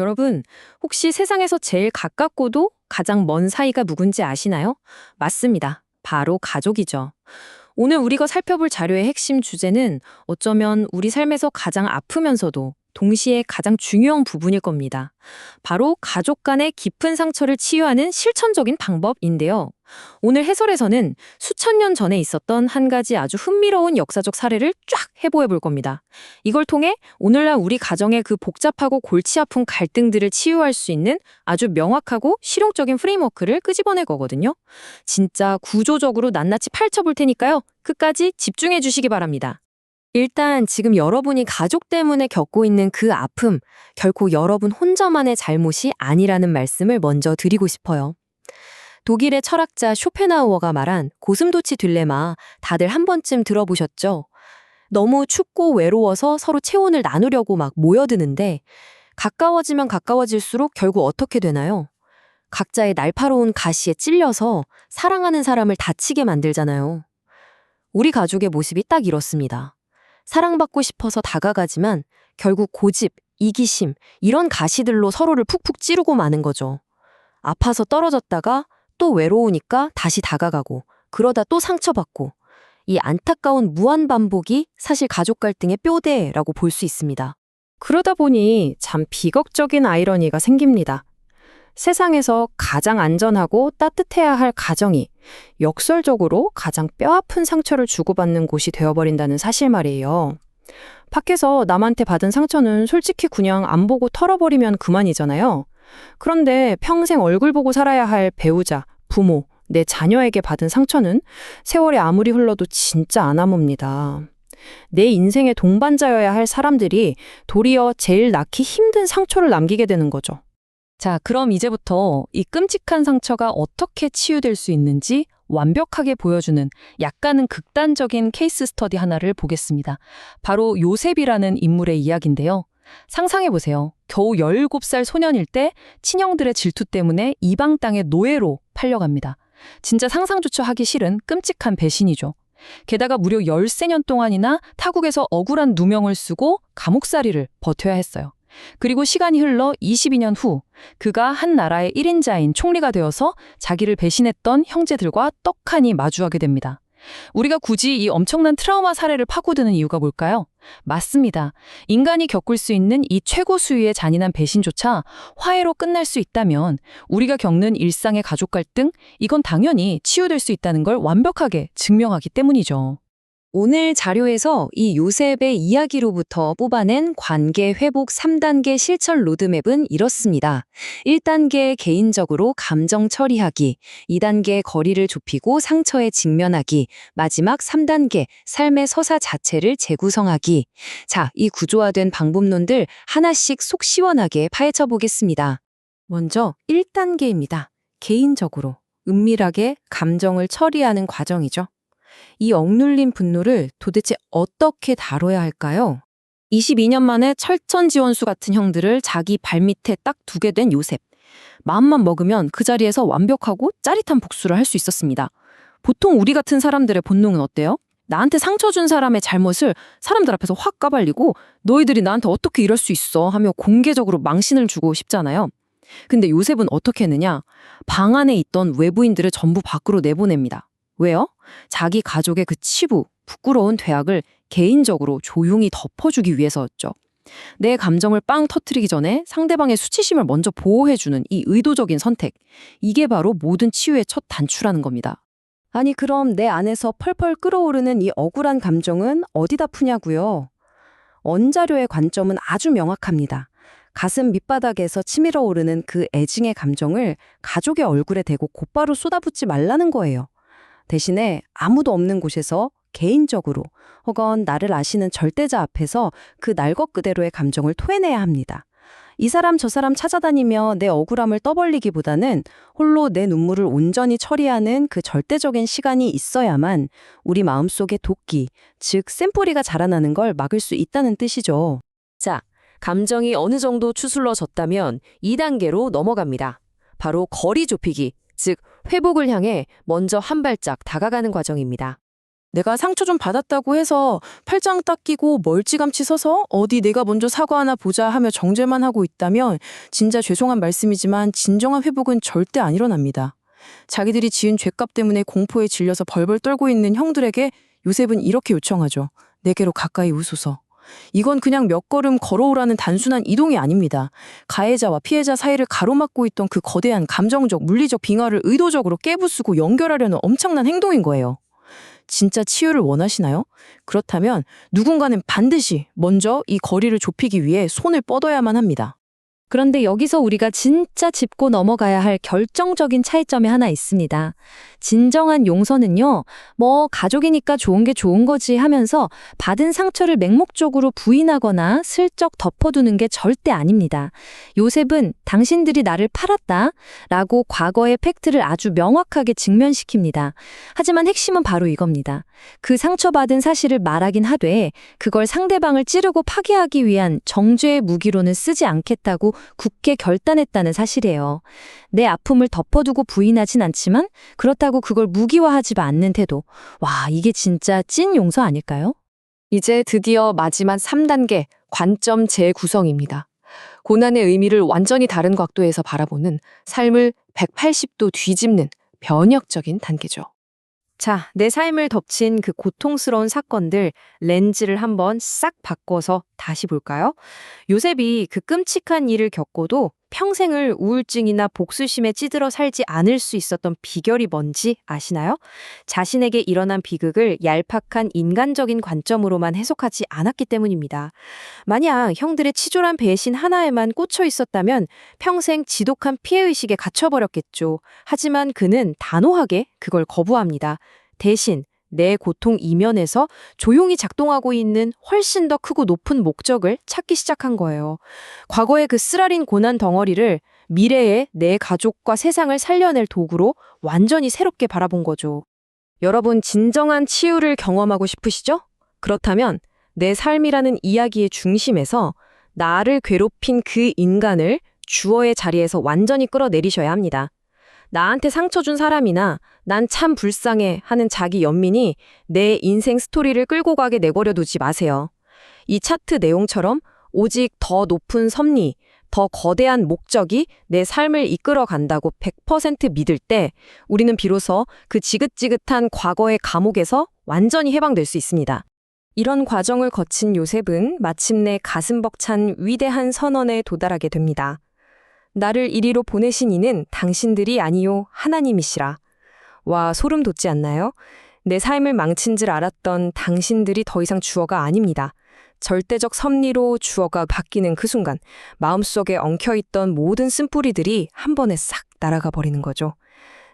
여러분, 혹시 세상에서 제일 가깝고도 가장 먼 사이가 누군지 아시나요? 맞습니다. 바로 가족이죠. 오늘 우리가 살펴볼 자료의 핵심 주제는 어쩌면 우리 삶에서 가장 아프면서도 동시에 가장 중요한 부분일 겁니다. 바로 가족 간의 깊은 상처를 치유하는 실천적인 방법인데요. 오늘 해설에서는 수천 년 전에 있었던 한 가지 아주 흥미로운 역사적 사례를 쫙 해보해 볼 겁니다. 이걸 통해 오늘날 우리 가정의 그 복잡하고 골치 아픈 갈등들을 치유할 수 있는 아주 명확하고 실용적인 프레임워크를 끄집어낼 거거든요. 진짜 구조적으로 낱낱이 파헤쳐볼 테니까요. 끝까지 집중해 주시기 바랍니다. 일단 지금 여러분이 가족 때문에 겪고 있는 그 아픔, 결코 여러분 혼자만의 잘못이 아니라는 말씀을 먼저 드리고 싶어요. 독일의 철학자 쇼펜하우어가 말한 고슴도치 딜레마 다들 한 번쯤 들어보셨죠? 너무 춥고 외로워서 서로 체온을 나누려고 막 모여드는데 가까워지면 가까워질수록 결국 어떻게 되나요? 각자의 날카로운 가시에 찔려서 사랑하는 사람을 다치게 만들잖아요. 우리 가족의 모습이 딱 이렇습니다. 사랑받고 싶어서 다가가지만 결국 고집, 이기심, 이런 가시들로 서로를 푹푹 찌르고 마는 거죠. 아파서 떨어졌다가 또 외로우니까 다시 다가가고 그러다 또 상처받고 이 안타까운 무한반복이 사실 가족 갈등의 뼈대라고 볼 수 있습니다. 그러다 보니 참 비극적인 아이러니가 생깁니다. 세상에서 가장 안전하고 따뜻해야 할 가정이 역설적으로 가장 뼈아픈 상처를 주고받는 곳이 되어버린다는 사실 말이에요. 밖에서 남한테 받은 상처는 솔직히 그냥 안 보고 털어버리면 그만이잖아요. 그런데 평생 얼굴 보고 살아야 할 배우자, 부모, 내 자녀에게 받은 상처는 세월이 아무리 흘러도 진짜 안 아뭅니다. 내 인생의 동반자여야 할 사람들이 도리어 제일 낳기 힘든 상처를 남기게 되는 거죠. 자, 그럼 이제부터 이 끔찍한 상처가 어떻게 치유될 수 있는지 완벽하게 보여주는 약간은 극단적인 케이스 스터디 하나를 보겠습니다. 바로 요셉이라는 인물의 이야기인데요. 상상해보세요. 겨우 17살 소년일 때 친형들의 질투 때문에 이방 땅의 노예로 팔려갑니다. 진짜 상상조차 하기 싫은 끔찍한 배신이죠. 게다가 무려 13년 동안이나 타국에서 억울한 누명을 쓰고 감옥살이를 버텨야 했어요. 그리고 시간이 흘러 22년 후 그가 한 나라의 1인자인 총리가 되어서 자기를 배신했던 형제들과 떡하니 마주하게 됩니다. 우리가 굳이 이 엄청난 트라우마 사례를 파고드는 이유가 뭘까요? 맞습니다. 인간이 겪을 수 있는 이 최고 수위의 잔인한 배신조차 화해로 끝날 수 있다면 우리가 겪는 일상의 가족 갈등, 이건 당연히 치유될 수 있다는 걸 완벽하게 증명하기 때문이죠. 오늘 자료에서 이 요셉의 이야기로부터 뽑아낸 관계 회복 3단계 실천 로드맵은 이렇습니다. 1단계 개인적으로 감정 처리하기, 2단계 거리를 좁히고 상처에 직면하기, 마지막 3단계 삶의 서사 자체를 재구성하기. 자, 이 구조화된 방법론들 하나씩 속 시원하게 파헤쳐 보겠습니다. 먼저 1단계입니다. 개인적으로 은밀하게 감정을 처리하는 과정이죠. 이 억눌린 분노를 도대체 어떻게 다뤄야 할까요? 22년 만에 철천지원수 같은 형들을 자기 발밑에 딱 두게 된 요셉. 마음만 먹으면 그 자리에서 완벽하고 짜릿한 복수를 할 수 있었습니다. 보통 우리 같은 사람들의 본능은 어때요? 나한테 상처 준 사람의 잘못을 사람들 앞에서 확 까발리고 너희들이 나한테 어떻게 이럴 수 있어 하며 공개적으로 망신을 주고 싶잖아요. 근데 요셉은 어떻게 했느냐? 방 안에 있던 외부인들을 전부 밖으로 내보냅니다. 왜요? 자기 가족의 그 치부, 부끄러운 죄악을 개인적으로 조용히 덮어주기 위해서였죠. 내 감정을 빵 터트리기 전에 상대방의 수치심을 먼저 보호해주는 이 의도적인 선택. 이게 바로 모든 치유의 첫 단추라는 겁니다. 아니 그럼 내 안에서 펄펄 끓어오르는 이 억울한 감정은 어디다 푸냐고요? 언자료의 관점은 아주 명확합니다. 가슴 밑바닥에서 치밀어 오르는 그 애증의 감정을 가족의 얼굴에 대고 곧바로 쏟아붓지 말라는 거예요. 대신에 아무도 없는 곳에서 개인적으로 혹은 나를 아시는 절대자 앞에서 그 날 것 그대로의 감정을 토해내야 합니다. 이 사람 저 사람 찾아다니며 내 억울함을 떠벌리기보다는 홀로 내 눈물을 온전히 처리하는 그 절대적인 시간이 있어야만 우리 마음속의 도끼, 즉 샘뿌리가 자라나는 걸 막을 수 있다는 뜻이죠. 자, 감정이 어느 정도 추슬러졌다면 2단계로 넘어갑니다. 바로 거리 좁히기, 즉 회복을 향해 먼저 한 발짝 다가가는 과정입니다. 내가 상처 좀 받았다고 해서 팔짱 딱 끼고 멀찌감치 서서 어디 내가 먼저 사과하나 보자 하며 정죄만 하고 있다면 진짜 죄송한 말씀이지만 진정한 회복은 절대 안 일어납니다. 자기들이 지은 죄값 때문에 공포에 질려서 벌벌 떨고 있는 형들에게 요셉은 이렇게 요청하죠. 내게로 가까이 오소서. 이건 그냥 몇 걸음 걸어오라는 단순한 이동이 아닙니다. 가해자와 피해자 사이를 가로막고 있던 그 거대한 감정적, 물리적 빙하를 의도적으로 깨부수고 연결하려는 엄청난 행동인 거예요. 진짜 치유를 원하시나요? 그렇다면 누군가는 반드시 먼저 이 거리를 좁히기 위해 손을 뻗어야만 합니다. 그런데 여기서 우리가 진짜 짚고 넘어가야 할 결정적인 차이점이 하나 있습니다. 진정한 용서는요, 가족이니까 좋은 게 좋은 거지 하면서 받은 상처를 맹목적으로 부인하거나 슬쩍 덮어두는 게 절대 아닙니다. 요셉은 당신들이 나를 팔았다 라고 과거의 팩트를 아주 명확하게 직면시킵니다. 하지만 핵심은 바로 이겁니다. 그 상처받은 사실을 말하긴 하되 그걸 상대방을 찌르고 파괴하기 위한 정죄의 무기로는 쓰지 않겠다고 굳게 결단했다는 사실이에요. 내 아픔을 덮어두고 부인하진 않지만 그렇다고 그걸 무기화하지 않는 태도. 와, 이게 진짜 찐 용서 아닐까요? 이제 드디어 마지막 3단계 관점 재구성입니다. 고난의 의미를 완전히 다른 각도에서 바라보는 삶을 180도 뒤집는 변혁적인 단계죠. 자, 내 삶을 덮친 그 고통스러운 사건들 렌즈를 한번 싹 바꿔서 다시 볼까요? 요셉이 그 끔찍한 일을 겪고도 평생을 우울증이나 복수심에 찌들어 살지 않을 수 있었던 비결이 뭔지 아시나요? 자신에게 일어난 비극을 얄팍한 인간적인 관점으로만 해석하지 않았기 때문입니다. 만약 형들의 치졸한 배신 하나에만 꽂혀 있었다면 평생 지독한 피해의식에 갇혀버렸겠죠. 하지만 그는 단호하게 그걸 거부합니다. 대신 내 고통 이면에서 조용히 작동하고 있는 훨씬 더 크고 높은 목적을 찾기 시작한 거예요. 과거의 그 쓰라린 고난 덩어리를 미래의 내 가족과 세상을 살려낼 도구로 완전히 새롭게 바라본 거죠. 여러분, 진정한 치유를 경험하고 싶으시죠? 그렇다면 내 삶이라는 이야기의 중심에서 나를 괴롭힌 그 인간을 주어의 자리에서 완전히 끌어내리셔야 합니다. 나한테 상처 준 사람이나 난 참 불쌍해 하는 자기 연민이 내 인생 스토리를 끌고 가게 내버려 두지 마세요. 이 차트 내용처럼 오직 더 높은 섭리, 더 거대한 목적이 내 삶을 이끌어 간다고 100% 믿을 때 우리는 비로소 그 지긋지긋한 과거의 감옥에서 완전히 해방될 수 있습니다. 이런 과정을 거친 요셉은 마침내 가슴 벅찬 위대한 선언에 도달하게 됩니다. 나를 이리로 보내신 이는 당신들이 아니요 하나님이시라. 와, 소름 돋지 않나요? 내 삶을 망친 줄 알았던 당신들이 더 이상 주어가 아닙니다. 절대적 섭리로 주어가 바뀌는 그 순간 마음속에 엉켜있던 모든 쓴뿌리들이 한 번에 싹 날아가 버리는 거죠.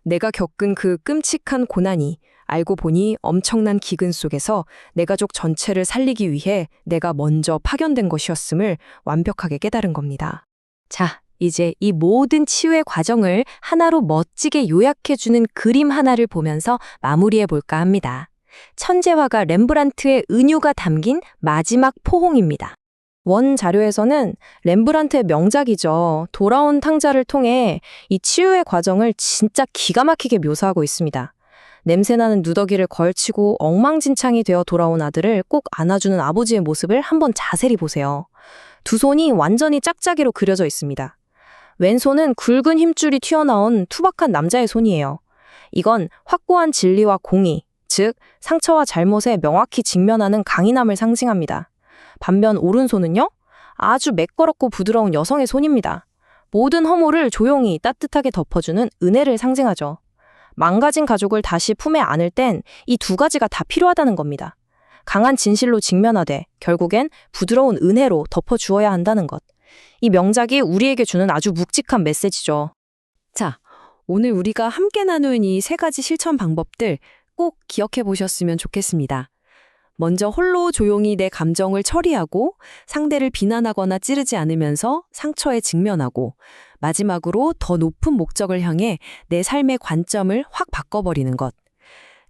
내가 겪은 그 끔찍한 고난이 알고 보니 엄청난 기근 속에서 내 가족 전체를 살리기 위해 내가 먼저 파견된 것이었음을 완벽하게 깨달은 겁니다. 자, 이제 이 모든 치유의 과정을 하나로 멋지게 요약해주는 그림 하나를 보면서 마무리해 볼까 합니다. 천재화가 렘브란트의 은유가 담긴 마지막 포홍입니다. 원 자료에서는 렘브란트의 명작이죠. 돌아온 탕자를 통해 이 치유의 과정을 진짜 기가 막히게 묘사하고 있습니다. 냄새나는 누더기를 걸치고 엉망진창이 되어 돌아온 아들을 꼭 안아주는 아버지의 모습을 한번 자세히 보세요. 두 손이 완전히 짝짝이로 그려져 있습니다. 왼손은 굵은 힘줄이 튀어나온 투박한 남자의 손이에요. 이건 확고한 진리와 공의, 즉 상처와 잘못에 명확히 직면하는 강인함을 상징합니다. 반면 오른손은요? 아주 매끄럽고 부드러운 여성의 손입니다. 모든 허물을 조용히 따뜻하게 덮어주는 은혜를 상징하죠. 망가진 가족을 다시 품에 안을 땐 이 두 가지가 다 필요하다는 겁니다. 강한 진실로 직면하되 결국엔 부드러운 은혜로 덮어주어야 한다는 것. 이 명작이 우리에게 주는 아주 묵직한 메시지죠. 자, 오늘 우리가 함께 나눈 이 세 가지 실천 방법들 꼭 기억해 보셨으면 좋겠습니다. 먼저 홀로 조용히 내 감정을 처리하고 상대를 비난하거나 찌르지 않으면서 상처에 직면하고 마지막으로 더 높은 목적을 향해 내 삶의 관점을 확 바꿔버리는 것.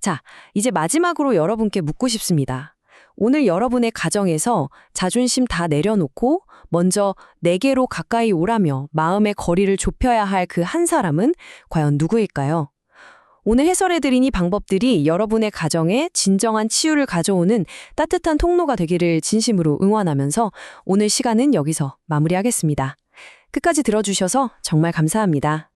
자, 이제 마지막으로 여러분께 묻고 싶습니다. 오늘 여러분의 가정에서 자존심 다 내려놓고 먼저 내게로 가까이 오라며 마음의 거리를 좁혀야 할 그 한 사람은 과연 누구일까요? 오늘 해설해드린 이 방법들이 여러분의 가정에 진정한 치유를 가져오는 따뜻한 통로가 되기를 진심으로 응원하면서 오늘 시간은 여기서 마무리하겠습니다. 끝까지 들어주셔서 정말 감사합니다.